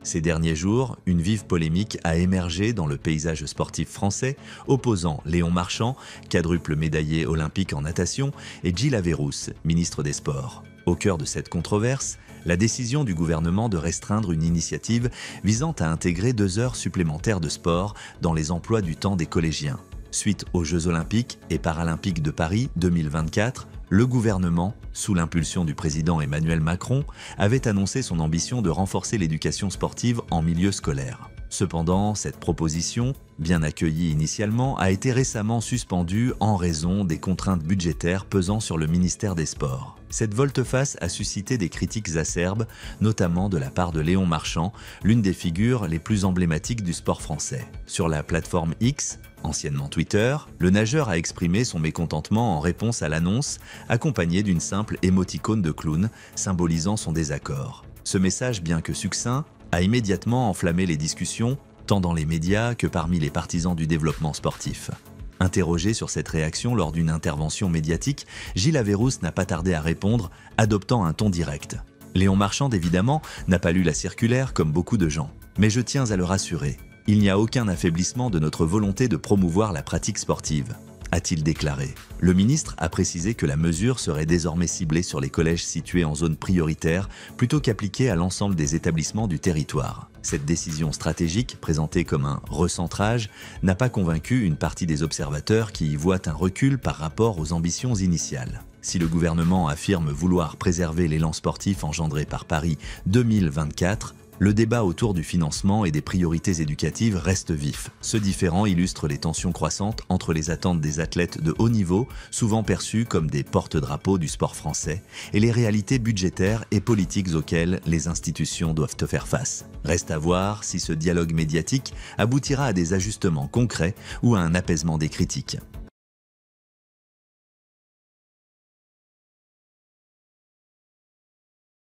Ces derniers jours, une vive polémique a émergé dans le paysage sportif français, opposant Léon Marchand, quadruple médaillé olympique en natation, et Gilles Averrousse, ministre des Sports. Au cœur de cette controverse, la décision du gouvernement de restreindre une initiative visant à intégrer 2 heures supplémentaires de sport dans les emplois du temps des collégiens. Suite aux Jeux olympiques et paralympiques de Paris 2024, le gouvernement, sous l'impulsion du président Emmanuel Macron, avait annoncé son ambition de renforcer l'éducation sportive en milieu scolaire. Cependant, cette proposition, bien accueillie initialement, a été récemment suspendue en raison des contraintes budgétaires pesant sur le ministère des Sports. Cette volte-face a suscité des critiques acerbes, notamment de la part de Léon Marchand, l'une des figures les plus emblématiques du sport français. Sur la plateforme X, anciennement Twitter, le nageur a exprimé son mécontentement en réponse à l'annonce, accompagné d'une simple émoticône de clown, symbolisant son désaccord. Ce message, bien que succinct, a immédiatement enflammé les discussions, tant dans les médias que parmi les partisans du développement sportif. Interrogé sur cette réaction lors d'une intervention médiatique, Gilles Averrousse n'a pas tardé à répondre, adoptant un ton direct. Léon Marchand, évidemment, n'a pas lu la circulaire comme beaucoup de gens. Mais je tiens à le rassurer, il n'y a aucun affaiblissement de notre volonté de promouvoir la pratique sportive, a-t-il déclaré. Le ministre a précisé que la mesure serait désormais ciblée sur les collèges situés en zone prioritaire plutôt qu'appliquée à l'ensemble des établissements du territoire. Cette décision stratégique, présentée comme un recentrage, n'a pas convaincu une partie des observateurs qui y voient un recul par rapport aux ambitions initiales. Si le gouvernement affirme vouloir préserver l'élan sportif engendré par Paris 2024, le débat autour du financement et des priorités éducatives reste vif. Ce différend illustre les tensions croissantes entre les attentes des athlètes de haut niveau, souvent perçus comme des porte-drapeaux du sport français, et les réalités budgétaires et politiques auxquelles les institutions doivent faire face. Reste à voir si ce dialogue médiatique aboutira à des ajustements concrets ou à un apaisement des critiques.